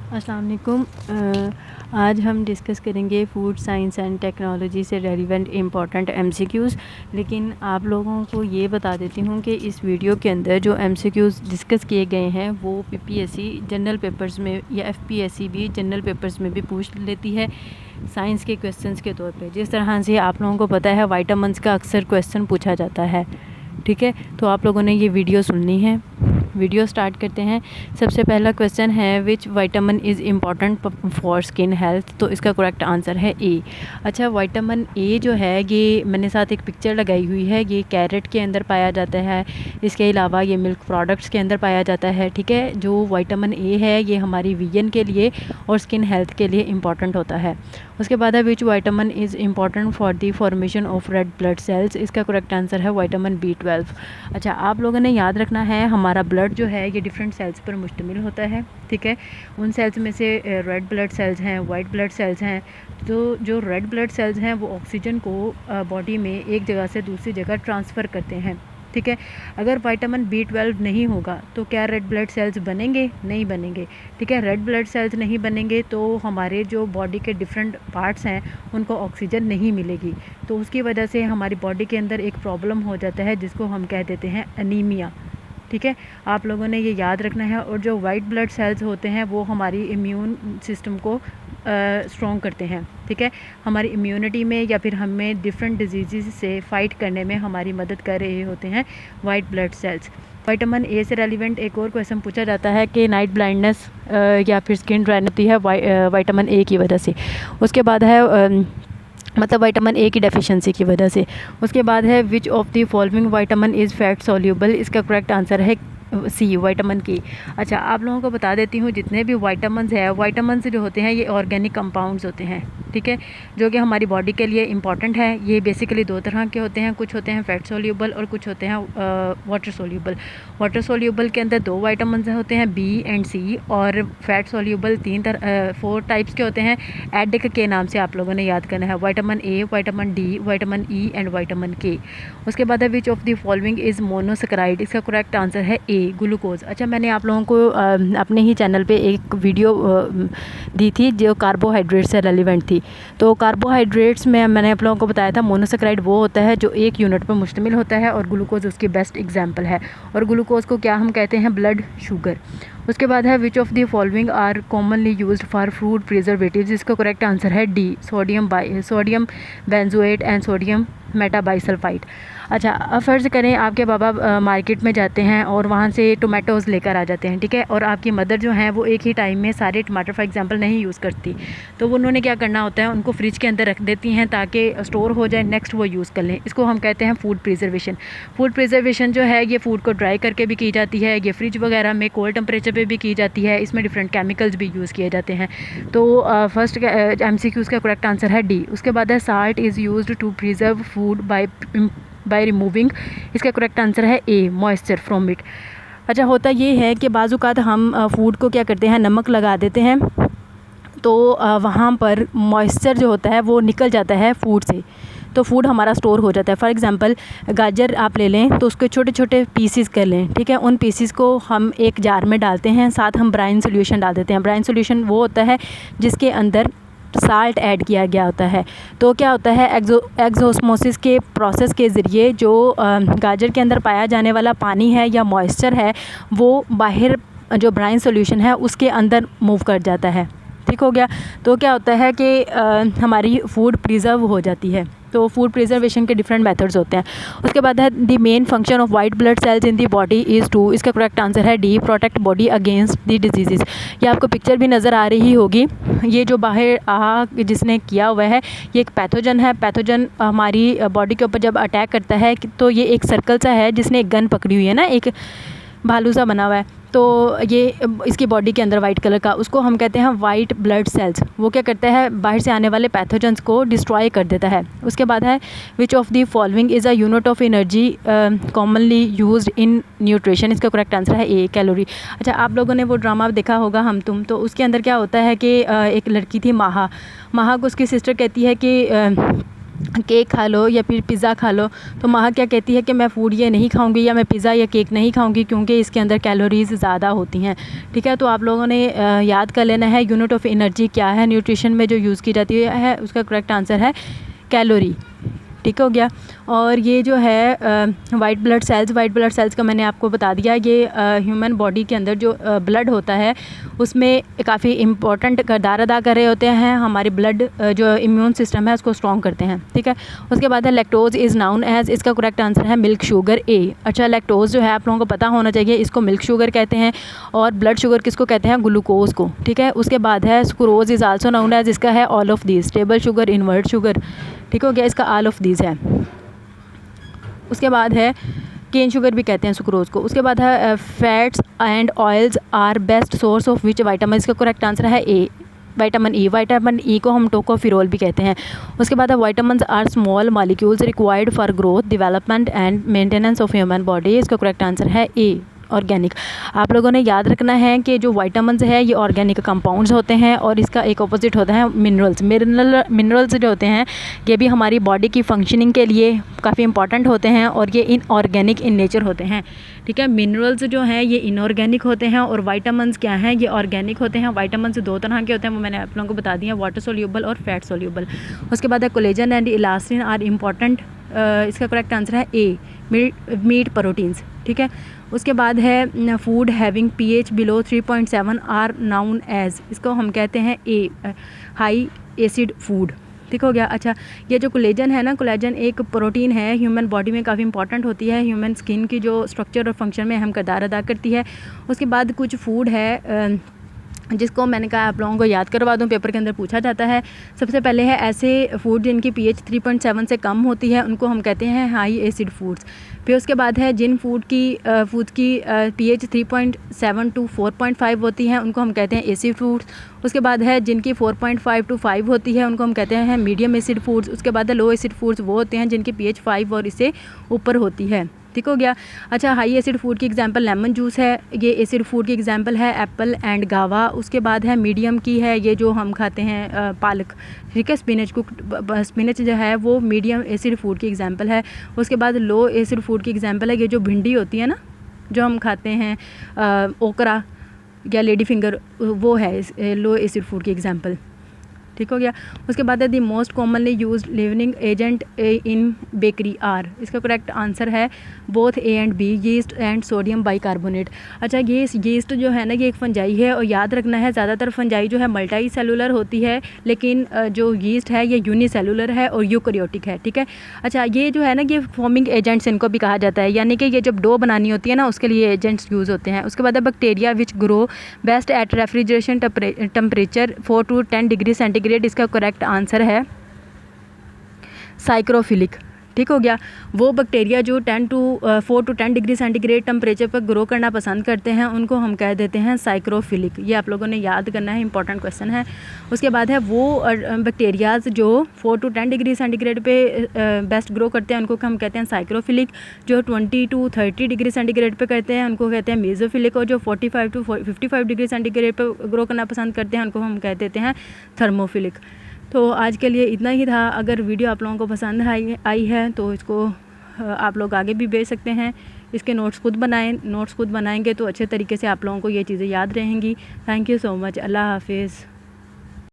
अस्सलाम वालेकुम। आज हम डिस्कस करेंगे फूड साइंस एंड टेक्नोलॉजी से रेलिवेंट इम्पॉर्टेंट एमसीक्यूज़। लेकिन आप लोगों को ये बता देती हूँ कि इस वीडियो के अंदर जो एमसीक्यूज़ डिस्कस किए गए हैं वो पीपीएससी जनरल पेपर्स में या एफपीएससी भी जनरल पेपर्स में भी पूछ लेती है साइंस के क्वेश्चंस के तौर पे। जिस तरह से आप लोगों को पता है विटामिन्स का अक्सर क्वेश्चन पूछा जाता है, ठीक है। तो आप लोगों ने ये वीडियो सुननी है। वीडियो स्टार्ट करते हैं। सबसे पहला क्वेश्चन है which vitamin is important for skin health. तो इसका करेक्ट आंसर है ए। अच्छा, विटामिन ए जो है ये मैंने साथ एक पिक्चर लगाई हुई है, ये कैरेट के अंदर पाया जाता है। इसके अलावा ये मिल्क प्रोडक्ट्स के अंदर पाया जाता है, ठीक है। जो विटामिन ए है ये हमारी विजन के लिए और स्किन हेल्थ के लिए इम्पॉर्टेंट होता है। उसके बाद है which vitamin is important for the formation of red blood cells. इसका करेक्ट आंसर है विटामिन B12। अच्छा, आप लोगों ने याद रखना है हमारा ब्लड जो है ये डिफरेंट सेल्स पर मुश्तमिल होता है, ठीक है। उन सेल्स में से रेड ब्लड सेल्स हैं, वाइट ब्लड सेल्स हैं। तो जो रेड ब्लड सेल्स हैं वो ऑक्सीजन को बॉडी में एक जगह से दूसरी जगह ट्रांसफ़र करते हैं, ठीक है। अगर विटामिन B12 नहीं होगा तो क्या रेड ब्लड सेल्स बनेंगे? नहीं बनेंगे, ठीक है। रेड ब्लड सेल्स नहीं बनेंगे तो हमारे जो बॉडी के डिफरेंट पार्ट्स हैं उनको ऑक्सीजन नहीं मिलेगी, तो उसकी वजह से हमारी बॉडी के अंदर एक प्रॉब्लम हो जाता है जिसको हम कह देते हैं एनीमिया, ठीक है। आप लोगों ने ये याद रखना है। और जो वाइट ब्लड सेल्स होते हैं वो हमारी इम्यून सिस्टम को स्ट्रॉन्ग करते हैं, ठीक है। हमारी इम्यूनिटी में या फिर हमें डिफरेंट डिजीज़ से फ़ाइट करने में हमारी मदद कर रहे होते हैं white blood sales. Vitamin A से रेलिवेंट एक और क्वेश्चन पूछा जाता है कि नाइट ब्लाइंडनेस या फिर स्किन ड्राइन होती है विटामिन ए की वजह से। उसके बाद है मतलब विटामिन ए की डेफिशिएंसी की वजह से। उसके बाद है which of the following vitamin is fat soluble. इसका करेक्ट आंसर है सी, विटामिन के। अच्छा, आप लोगों को बता देती हूँ जितने भी विटामिन्स हैं, विटामिन्स जो होते हैं ये ऑर्गेनिक कंपाउंड्स होते हैं, ठीक है, जो कि हमारी बॉडी के लिए इंपॉर्टेंट है। ये बेसिकली दो तरह के होते हैं, कुछ होते हैं फैट सोल्यूबल और कुछ होते हैं वाटर सोल्यूबल। वाटर सोल्यूबल के अंदर 2 विटामिन्स होते हैं, बी एंड सी। और फैट सोल्यूबल 4 टाइप्स के होते हैं। एडिक के नाम से आप लोगों ने याद करना है, vitamin A, vitamin D, vitamin E and vitamin के। उसके बाद है which of the following is monosaccharide. इसका करेक्ट आंसर है ए, ग्लूकोज। अच्छा, मैंने आप लोगों को अपने ही चैनल पे एक वीडियो दी थी जो कार्बोहाइड्रेट से रेलिवेंट थी। तो कार्बोहाइड्रेट्स में मैंने आप लोगों को बताया था मोनोसेकेराइड वो होता है जो एक यूनिट पर मुश्तमिल होता है और ग्लूकोज उसकी बेस्ट एग्जांपल है। और ग्लूकोज को क्या हम कहते हैं? Blood sugar. उसके बाद है which of the following are commonly used for food preservatives. इसका करेक्ट आंसर है D, sodium benzoate and sodium metabisulphite. अच्छा, अब फ़र्ज़ करें आपके बाबा मार्केट में जाते हैं और वहाँ से टोमेटोज़ लेकर आ जाते हैं, ठीक है। और आपकी मदर जो हैं वो एक ही टाइम में सारे टमाटर फॉर एग्जांपल नहीं यूज़ करती, तो वो उन्होंने क्या करना होता है, उनको फ्रिज के अंदर रख देती हैं ताकि स्टोर हो जाए, नेक्स्ट वो यूज़ कर लें। इसको हम कहते हैं फूड प्रिजर्वेशन। फूड प्रिजर्वेशन जो है ये फूड को ड्राई करके भी की जाती है, ये फ्रिज वगैरह में कोल्ड टेम्परेचर पे भी की जाती है। इसमें डिफरेंट केमिकल्स भी यूज़ किए जाते हैं। तो फर्स्ट MCQ का करेक्ट आंसर है डी। उसके बाद है salt is used to preserve food by removing. इसका करेक्ट आंसर है ए, मॉइस्चर फ्रॉम इट। अच्छा, होता ये है कि बाज़-औक़ात हम फूड को क्या करते हैं, नमक लगा देते हैं, तो वहाँ पर मॉइस्चर जो होता है वो निकल जाता है फूड से, तो फूड हमारा स्टोर हो जाता है। फॉर एग्जांपल गाजर आप ले लें तो उसके छोटे छोटे पीसीस कर लें, ठीक है। उन पीसीस को हम एक जार में डालते हैं, साथ हम ब्राइन सोल्यूशन डाल देते हैं। ब्राइन सोल्यूशन वो होता है जिसके अंदर साल्ट ऐड किया गया होता है। तो क्या होता है, एक्सोस्मोसिस के प्रोसेस के ज़रिए जो गाजर के अंदर पाया जाने वाला पानी है या मॉइस्चर है वो बाहर जो ब्राइन सोल्यूशन है उसके अंदर मूव कर जाता है, ठीक हो गया। तो क्या होता है कि हमारी फूड प्रिजर्व हो जाती है। तो फूड प्रिजर्वेशन के डिफरेंट मेथड्स होते हैं। उसके बाद है the main function of white blood cells in the body is to. इसका करेक्ट आंसर है D, protect body against the disease. ये आपको पिक्चर भी नज़र आ रही होगी। ये जो बाहर जिसने किया हुआ है ये एक पैथोजन है। पैथोजन हमारी बॉडी के ऊपर जब अटैक करता है तो ये एक सर्कल सा है जिसने एक गन पकड़ी हुई है ना, एक भालू सा बना हुआ है। तो ये इसकी बॉडी के अंदर वाइट कलर का, उसको हम कहते हैं वाइट ब्लड सेल्स। वो क्या करता है, बाहर से आने वाले पैथोजेंस को डिस्ट्रॉय कर देता है। उसके बाद है which of the following is a unit of energy commonly used in nutrition. इसका करेक्ट आंसर है ए, कैलोरी। अच्छा, आप लोगों ने वो ड्रामा देखा होगा हम तुम, तो उसके अंदर क्या होता है कि एक लड़की थी माहा को उसकी सिस्टर कहती है कि केक खा लो या फिर पिज़्ज़ा खा लो, तो माँ क्या कहती है कि मैं फ़ूड ये नहीं खाऊंगी या मैं पिज़्ज़ा या केक नहीं खाऊंगी क्योंकि इसके अंदर कैलोरीज़ ज़्यादा होती हैं। ठीक है, तो आप लोगों ने याद कर लेना है यूनिट ऑफ एनर्जी क्या है न्यूट्रिशन में जो यूज़ की जाती है, उसका करेक्ट आंसर है कैलोरी। ठीक हो गया। और ये जो है वाइट ब्लड सेल्स का मैंने आपको बता दिया, ये ह्यूमन बॉडी के अंदर जो ब्लड होता है उसमें काफ़ी इम्पोर्टेंट किरदार अदा कर रहे होते हैं। हमारे ब्लड जो इम्यून सिस्टम है उसको स्ट्रॉन्ग करते हैं। ठीक है, उसके बाद है लैक्टोज इज़ नाउन एज, इसका करेक्ट आंसर है मिल्क शुगर ए। अच्छा, लैक्टोज जो है आप लोगों को पता होना चाहिए, इसको मिल्क शुगर कहते हैं। और ब्लड शुगर किसको कहते हैं? ग्लूकोज को। ठीक है, उसके बाद है sucrose is also known as, इसका है all of these, table sugar, invert sugar. ठीक हो गया, इसका ऑल ऑफ दीज है। उसके बाद है केन शुगर भी कहते हैं सुक्रोज को। उसके बाद है fats and oils are best source of which vitamin, इसका करेक्ट आंसर है A, vitamin E. Vitamin E को हम टोकोफिरोल भी कहते हैं। उसके बाद है vitamins are small molecules required for growth, development and maintenance of human body, इसका करेक्ट आंसर है ए, ऑर्गेनिक। आप लोगों ने याद रखना है कि जो विटामिन्स है ये ऑर्गेनिक कंपाउंड्स होते हैं और इसका एक ऑपोजिट होता है मिनरल्स। मिनरल्स जो होते हैं ये भी हमारी बॉडी की फंक्शनिंग के लिए काफ़ी इंपॉर्टेंट होते हैं और ये इनऑर्गेनिक इन नेचर होते हैं। ठीक है, मिनरल्स जो हैं ये इनऑर्गेनिक होते हैं और विटामिन्स क्या हैं? ये ऑर्गेनिक होते हैं। विटामिन्स दो तरह के होते हैं, वो मैंने आप लोगों को बता दिया, वाटर सोल्यूबल और फैट सोल्यूबल। उसके बाद है collagen and elastin are important, इसका करेक्ट आंसर है ए, मीट प्रोटीन्स। ठीक है, उसके बाद है food having pH below 3.7 are known as, इसको हम कहते हैं ए, हाई एसिड फूड। ठीक हो गया। अच्छा, ये जो कोलेजन है ना, कोलेजन एक प्रोटीन है, ह्यूमन बॉडी में काफ़ी इंपॉर्टेंट होती है, ह्यूमन स्किन की जो स्ट्रक्चर और फंक्शन में अहम किरदार अदा करती है। उसके बाद कुछ फूड है जिसको मैंने कहा आप लोगों को याद करवा दूं, पेपर के अंदर पूछा जाता है। सबसे पहले है ऐसे फूड जिनकी पीएच 3.7 से कम होती है, उनको हम कहते हैं हाई एसिड फूड्स। फिर उसके बाद है जिन फूड की पीएच 3.7 टू 4.5 होती है, उनको हम कहते हैं एसिड फूड्स। उसके बाद है जिनकी 4.5 टू 5 होती है, उनको हम कहते हैं मीडियम एसिड फूड्स। उसके बाद है लो एसिड फूड्स, वो होते हैं जिनकी पीएच 5 और इससे ऊपर होती है। ठीक हो गया। अच्छा, हाई एसिड फूड की एग्जांपल लेमन जूस है, ये एसिड फूड की एग्जांपल है एप्पल एंड गावा। उसके बाद है मीडियम की है ये जो हम खाते हैं पालक। ठीक है, स्पिनच जो है वो मीडियम एसिड फूड की एग्जांपल है। उसके बाद लो एसिड फूड की एग्जांपल है ये जो भिंडी होती है ना, जो हम खाते हैं ओकरा या लेडी फिंगर, वो है लो एसिड फूड की एग्जांपल। ठीक हो गया। उसके बाद है the most commonly used leavening agent in bakery are, इसका करेक्ट आंसर है both A and B, yeast and sodium bicarbonate. अच्छा, ये यीस्ट जो है ना ये एक फंजाई है और याद रखना है ज़्यादातर फंजाई जो है मल्टी सेलुलर होती है, लेकिन जो यीस्ट है ये यूनिसेलुलर है और यूकैरियोटिक है। ठीक है। अच्छा, ये जो है ना ये फॉर्मिंग एजेंट्स इनको भी कहा जाता है, यानी कि ये जब डो बनानी होती है ना उसके लिए एजेंट्स यूज़ होते हैं। उसके बाद है bacteria which grow best at refrigeration temperature 4 to 10 degree centigrade, इसका करेक्ट आंसर है साइक्रोफिलिक। ठीक हो गया। वो बैक्टीरिया जो 4 to 10 डिग्री सेंटीग्रेड टेम्परेचर पर ग्रो करना पसंद करते हैं उनको हम कह देते हैं साइक्रोफिलिक। ये आप लोगों ने याद करना है, इंपॉर्टेंट क्वेश्चन है। उसके बाद है वो बैक्टीरियाज जो 4 to 10 डिग्री सेंटीग्रेड पे बेस्ट ग्रो करते हैं उनको हम कहते हैं साइक्रोफिलिक। जो 20 to 30 डिग्री सेंटीग्रेड पे करते हैं उनको कहते हैं मेसोफिलिक। और जो 45 to 55 डिग्री सेंटीग्रेड पे ग्रो करना पसंद करते हैं उनको हम कह देते हैं थर्मोफिलिक। तो आज के लिए इतना ही था। अगर वीडियो आप लोगों को पसंद आई है तो इसको आप लोग आगे भी भेज सकते हैं। इसके नोट्स खुद बनाएंगे तो अच्छे तरीके से आप लोगों को ये चीज़ें याद रहेंगी। Thank you so much. अल्लाह हाफिज़।